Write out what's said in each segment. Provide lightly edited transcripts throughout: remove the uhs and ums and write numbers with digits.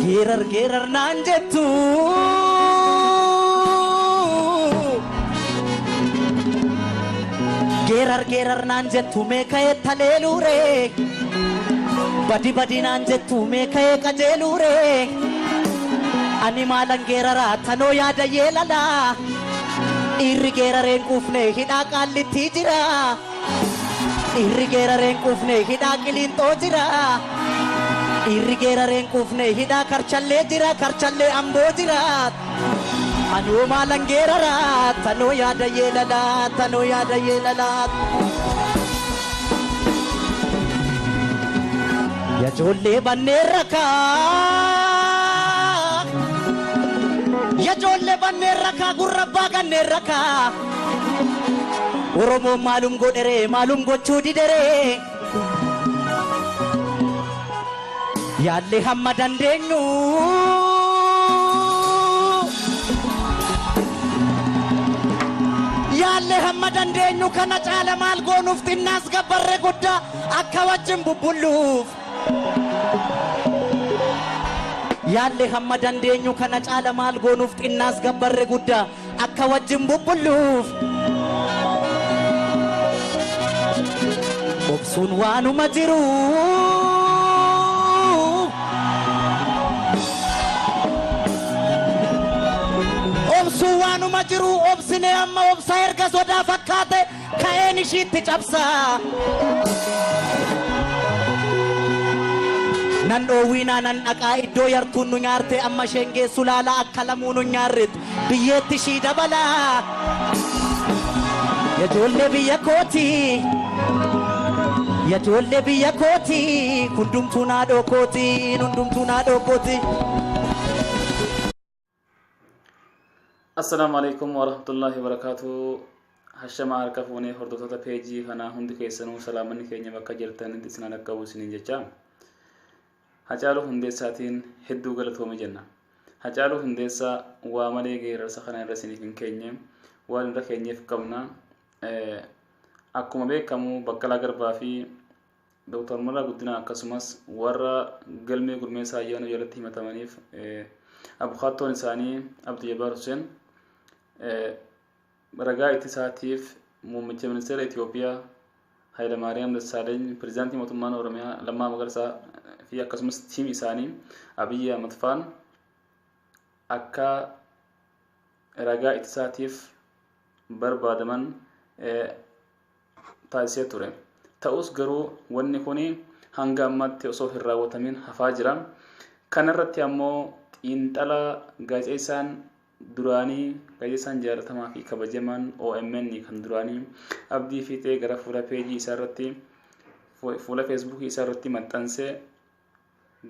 geerar naan jettu geerar naan jettu meeka'ee taleelure badi naan jettu meeka'ee qajeelure ani maalan geeraraa tanoo yaada yeelala irri geerareen quufne hidhaa qaallitti jira irri geerareen quufne hidhaa qiliinxoo jira irri geerareen quufne hidhaa karchallee jira karchallee amboo jira anoo maalan geeraraa tanoo yaada yeelala tanoo yaada yeelala yaa ijoollee banneen rakaa yaa ijoollee banneen rakaa gurrabbaa kanneen rakaa oromoon maalum godhere maalum gochuu didere yaalle hamma dandeenyu yaalle hamma dandeenyu kana caala maal goonuuf xinnaas gabbarre guddaa akka wajjin bubbulluuf yaalle hamma dandeenyu kana caala maal goonuuf xinnaas gabbarre guddaa akka wajjin bubbulluuf obsuun waanuma jiru obsuun waanuma jiru obsine amma obsa erga sodaa fakkaate ka'een ishiitti cabsa nan dhoowwiinaa nan dhaqaa iddoo yartuun nu nyaarte amma isheen geessu laala akka lamuu nu nyaarrit biyyeetti ishii dabala yaa ijoollee biyya kooti yaa ijoollee biyya kooti hundumtuu naadhoo kooti hundumtuu naadhoo kooti. Assalamu alaikum warahmatullahi wabarakatuh. Hashama harka fuunee hordoftoota peejii kanaa hundi keessanuu salaamanni keenya bakka jirtanitti isin dhaqqabu isiniin jecha. Hacaaluu Hundeessaatiin hedduu galatoomii jenna. Hacaaluu Hundeessaa waa malee geerarsa kana irra isiniif hin keenye waan irra keenyeef qabna. Akkuma beekamu Baqqalaa Garbaa fi Dr. Mararaa Guddinaa akkasumas warra galmee gurmeessaa ayyaana jalatti himatamaniif abukaattoon isaanii Abduu Jabbaar Hussein ragaa ittisaatiif muummicha ministeera Itoophiyaa Hayilamaariyaam Dassaaleny pirezidaantii mootummaa Oromiyaa Lammaa Magarsaa fi akkasumas tiim isaanii Abiyyi Ahmad faan akka ragaa ittisaatiif barbaadaman taasisee ture. Ta'us garuu wanni kun hanga ammatti osoo hin raawwatamin hafaa jira. Kanarratti ammoo xiinxala gaazexeessaan duraanii gaazexeessaan jaallatamaa fi kabajamaan OMN kan duraanii Abdii Fiixee gara fuula peejii isaa irratti fuula feesbuukii isaa irratti maxxansee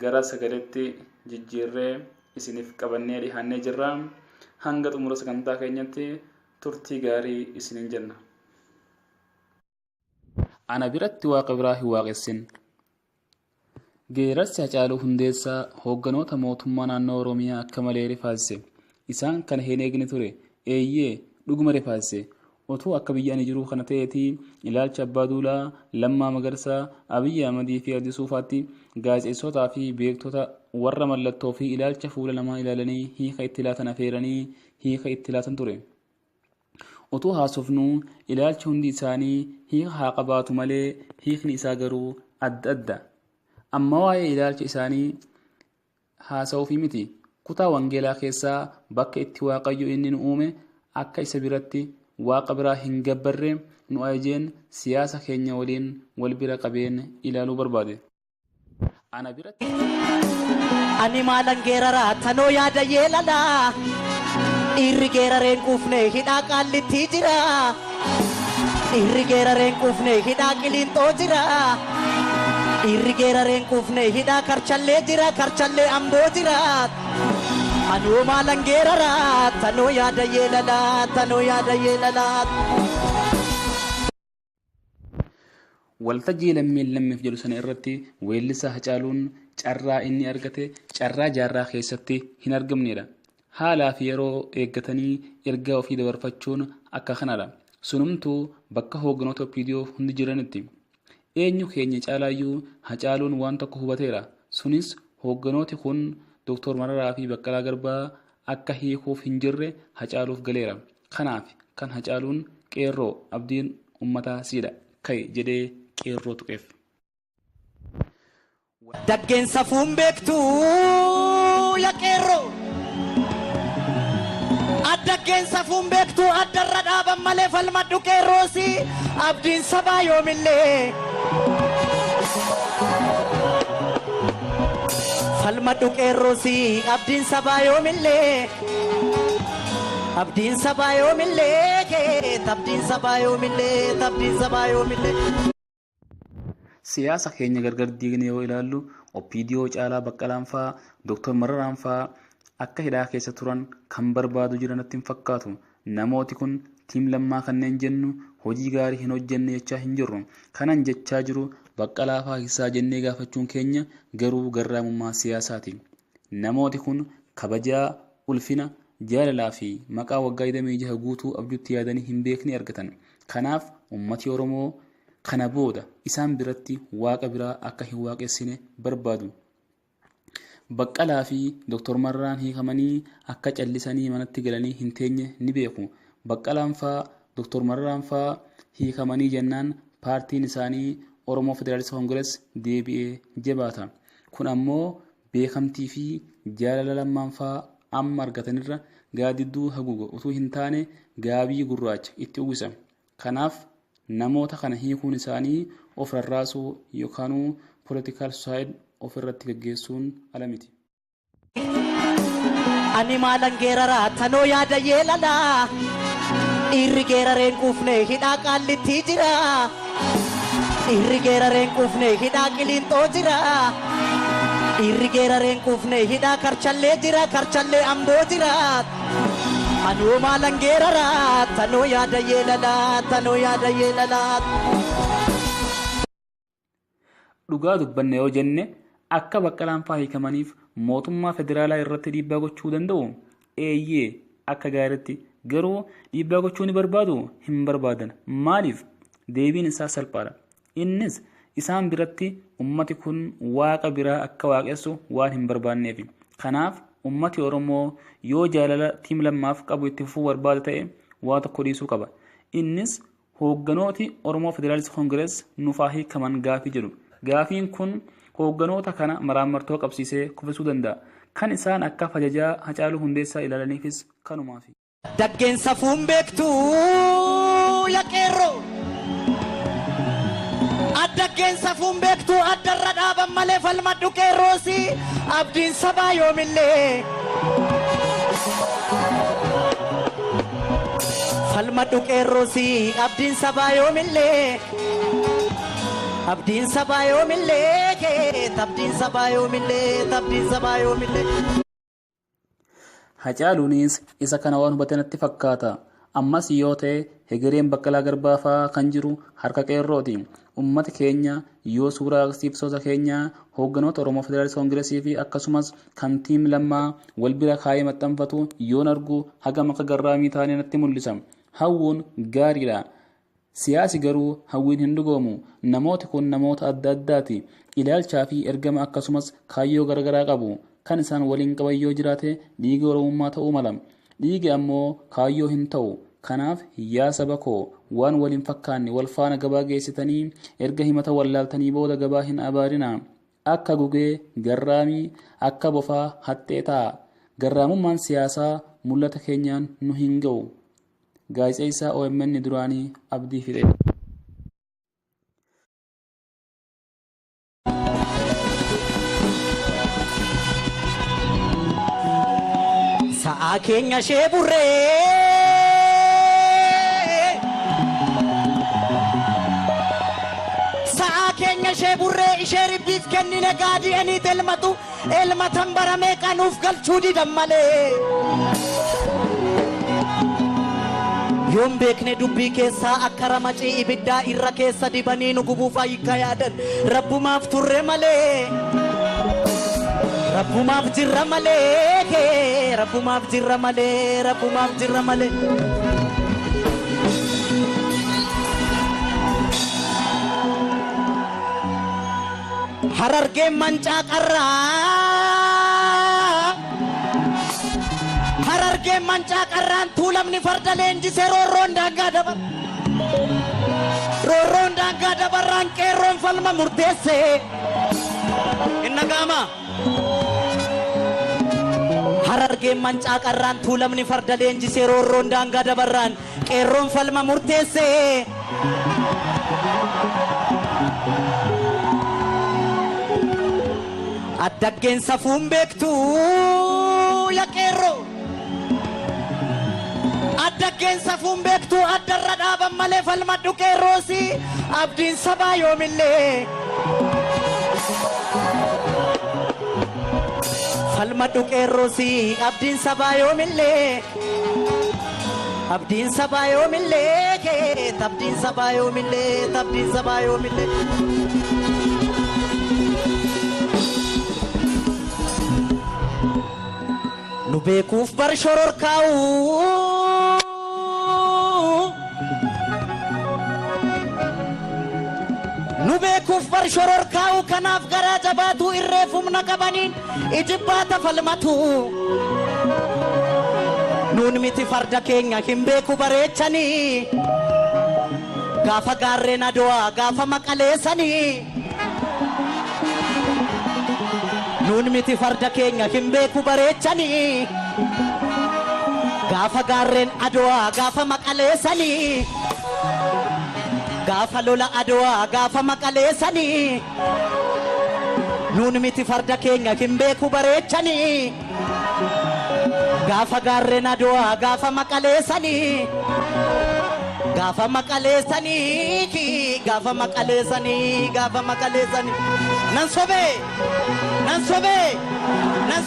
gara sagaleetti jijjiirree isiniif qabannee dhihaannee jirra. Hanga xumura sagantaa keenyatti turtii gaarii isiniin jenna. Ana biratti waaqa biraa hin waaqessin. Geerarsi Hacaaluu Hundeessaa hoogganoota mootummaa naannoo Oromiyaa akka malee rifaasise. Isaan kana hin eegne ture. Eeyyee dhuguma rifaasise. Otuu akka biyya ani jiru kana ta'eeti ilaalcha Abbaa Duulaa, Lammaa Magarsaa, Abiyyi Ahmadii fi Addisuu Faatti gaazexeessotaa fi beektota warra mallattoo fi ilaalcha fuula namaa ilaalanii hiika itti laatan afeeranii hiika itti laatan ture. Otuu haasofnu ilaalchi hundi isaanii hiika haa qabaatu malee hiikni isaa garuu adda adda. Amma waa'ee ilaalcha isaanii haasa'uufi miti. Kutaa wangeelaa keessaa bakka itti Waaqayyo inni nu uume akka isa biratti waaqa biraa hin gabbarre nu ajajeen siyaasa keenya waliin wal bira qabeen ilaaluu barbaade. Ana biratti ani maalan geeraraa tanoo yaada yeelala irri geerareen quufne hidhaa qaallitti jira irri geerareen quufne hidhaa qiliinxoo jira irri geerareen quufne hidhaa karchallee jira karchallee amboo jira anoo maalan geeraraa tanoo yaada yeelala tanoo yaada yeelala. Waltajjii lammiif jedhu sana irratti weellisaa Hacaaluun carraa inni argate carraa jaarraa keessatti hin argamnedha. Haalaa fi yeroo eeggatanii ergaa ofii dabarfachuun akka kanadha. Sunumtuu bakka hoogganoota OPDO hundi jiranitti. Eenyu keenya caalaayyuu Hacaaluun waan tokko hubateera. Sunis hoogganooti kun Dooktor Mararaa fi Baqqalaa Garbaa akka hiikuuf hin jirre Hacaaluuf galeera. Kanaaf kan Hacaaluun qeerroo abdiin uummataa siidha ka'e jedhee qeerroo tuqeef. Daggeensa fuun beektuu yaa qeerroo. Daggeensa fuun beektuu addarra dhaaban malee falmadhu qeerroosi abdiin sabaa yoomillee. Falmadhu qeerroosi abdiin sabaa yoomillee. Abdiin sabaa yoomillee abdiin sabaa yoomillee abdiin sabaa yoomillee. Siyaasa keenya gargar diigne yoo ilaallu Opiidiyoo Caalaa Baqqalaan fa'aa Dooktor Mararaan fa'aa akka hidhaa keessa turan kan barbaadu jiran natti hin fakkaatu. Namooti kun tiim lammaa kanneen jennu hojii gaarii hin hojjenne jechaa hin jirru. Kanan jechaa jiru Baqqalaa fa'aa hiisaa jennee gaafachuun keenya garuu garraamummaa siyaasaati. Namooti kun kabajaa, ulfina, jaalalaa fi maqaa waggaa 26 guutuu abjuutti yaadanii hin beekne argatan. Kanaaf uummati Oromoo kana booda isaan biratti waaqa biraa akka hin waaqessine barbaadu. Baqqalaa fi Dooktor Mararaan hiikamanii akka callisanii manatti galanii hin teenye ni beeku. Baqqalaan fa'aa Dooktor Mararaan fa'aa hiikamanii jennaan paartiin isaanii Oromoo Federaalist Koongirees deebi'ee jabaata. Kun ammoo beekamtii fi jaalala lammaan fa'aa amma argatanirra gaadidduu haguuga utuu hin taane gaabii gurraacha itti uwwisa. Kanaaf namoota kana hiikuun isaanii of rarraasuu yookaanuu political suicide ofirratti gaggeessuun ala miti. Ani maalan geeraraa tanoo yaada yeelalaa. Dhiirri geerareen quufne hidhaa qaallitti jira. Dhiirri geerareen quufne hidhaa qiliinxoo jira. Dhiirri geerareen quufne hidhaa karchallee jira karchallee amboo jira. Anoo maalan geeraraa tanoo yaada yeelalaa tanoo yaada yeelalaa. Dhugaa dubbanne yoo jenne akka Baqqalaan fa'aa hiikamaniif mootummaa federaalaa irratti dhiibbaa gochuu danda'u. Eeyyee akka gaariitti garuu dhiibbaa gochuu ni barbaadu hin barbaadan. Maaliif? Deebiin isaa salphaadha. Innis isaan biratti ummati kun waaqa biraa akka waaqessu waan hin barbaanneef. Kanaaf ummati Oromoo yoo jaalala tiim lammaaf qabu itti fufuu barbaada ta'e waa tokko dhiisuu qaba. Innis hoogganooti Oromoo Federaalist Koongirees nuuf haa hiikaman gaafii jedhu. Gaafiin kun hoogganoota kana maraammartoo qabsiisee kufisuu danda'a. Kan isaan akka ajajaa Hacaaluu Hundeessaa ilaalaniifis kanumaafi. Daggeensa fuun beektuu yaa qeerroo. Daggeensa fuun beektuu addarra dhaaban malee falmadhu qeerroosi abdiin sabaa yoomillee. Falmadhu qeerroosi abdiin sabaa yoomillee. Abdiin sabaa yoomillee abdiin sabaa yoomillee abdiin sabaa yoomillee. Hacaaluunis isa kana waan hubate natti fakkaata. Ammas yoo ta'e hegereen Baqqalaa Garbaa fa'aa kan jiru harka qeerrooti. Uummati keenya yoo suuraa agarsiiftoota keenyaa hoogganoota Oromoo Federaalist Koongireesii fi akkasumas kan tiim lammaa wal bira kaayee maxxanfatu yoon argu hagam akka garraamii taanee natti mul'isa. Hawwuun gaariidha. Siyaasi garuu hawwiin hin dhugoomu. Namooti kun namoota adda addaati. Ilaalchaa fi ergama akkasumas kaayyoo garagaraa qabu. Kan isaan waliin qaban yoo jiraate dhiiga Oromummaa ta'uu mala. Dhiigi ammoo kaayyoo hin ta'u. Kanaaf yaa saba koo waan waliin fakkaanne wal faana gabaa geessitanii erga himata wallaaltanii booda gabaa hin abaarina. Akka gugee garraamii akka bofaa haxxee ta'a. Garraamummaan siyaasaa mul'ata keenyaan nu hin ga'u. Gaazexeessaa OMN duraanii Abdii Fidee. Sa'aa keenya ishee burree. Sa'aa keenya ishee burree ishee ribbiif kennine gaadii eniit elmatu elmatan baramee qanuuf galchuu didan malee. Yoon beekne dubbii keessaa akka ramacii ibiddaa irra keessa dibanii nu gubuuf ayyikka yaadan rabbumaaf turre malee. Rabbumaaf jirra malee rabbumaaf jirra malee rabbumaaf jirra malee. Harargeen mancaa qarraa Adagge manca qarraan tuulamni farda leenjisee roorroon daangaa dabar. Roorroon daangaa dabarraan qeerroon falma murteesse. Inna gaama. Hararge manca qarraan tuulamni farda leenjisee roorroon daangaa dabarraan qeerroon falma murteesse. Addaggeen safuun beektu ya qeerroo. Addaggeen safuun beektu addarra dhaaban malee falmadhu qeerroosi abdiin sabaa yoomillee. Falmadhu qeerroosi abdiin sabaa yoomillee. Abdiin sabaa yoomillee keet abdiin sabaa yoomillee abdiin sabaa yoomillee. Nu beekuuf bar shororkaa'u nu beekuuf bar shororkaa'u kanaaf garaa jabaatu irree humna qabaniin ijibbaata falmatu. Nuun miti farda keenya hin beeku bareechanii gaafa gaarreen Adowaa gaafa maqaleessanii. Nuun miti farda keenya hin beeku bareechanii gaafa gaarreen Adowaa gaafa maqaleessanii. Gaafa lola Adowaa gaafa maqaleessanii. Nuun miti farda keenya hin beeku bareechanii gaafa gaarreen Adowaa gaafa maqaleessanii. Gaafa maqaleessanii gaafa maqaleessanii gaafa maqaleessanii. Nan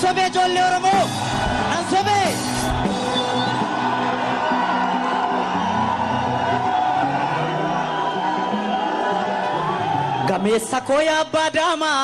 sobee ijoollee Oromoo nan sobee. Gameessa koo yaa abbaa daamaa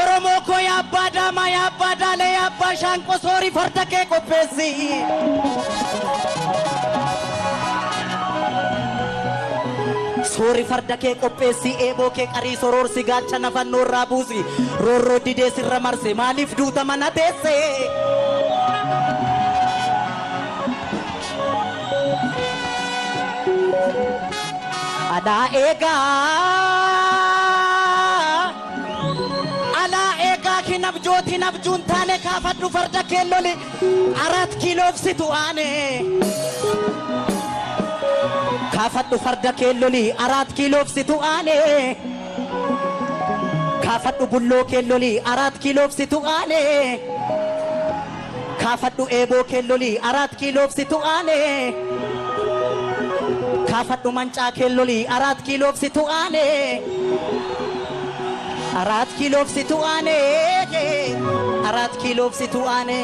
Oromoo koo yaa abbaa daamaa yaa abbaa daalee yaa abbaa shaanqoo soorii farda kee qopheessi. Soori farda kee qopheessi eeboo kee qarii soroorsi gaacha nafannoo irraa buusi roorroo didee sirra marse maaliif duuta mana teesse. Alaa eegaa kinabjooti nabjuun taane kaafadhu farda kee loli 4 kiiloofsitu aane. Kaafadhu farda kee loli 4 kiiloofsitu aane. Kaafadhu bulloo kee loli 4 kiiloofsitu aane. Kaafadhu eeboo kee loli 4 kiiloofsitu aane. Kaafadhu mancaa kee loli 4 kiiloofsitu aane. 4 kiiloofsitu aane. 4 kiiloofsitu aane.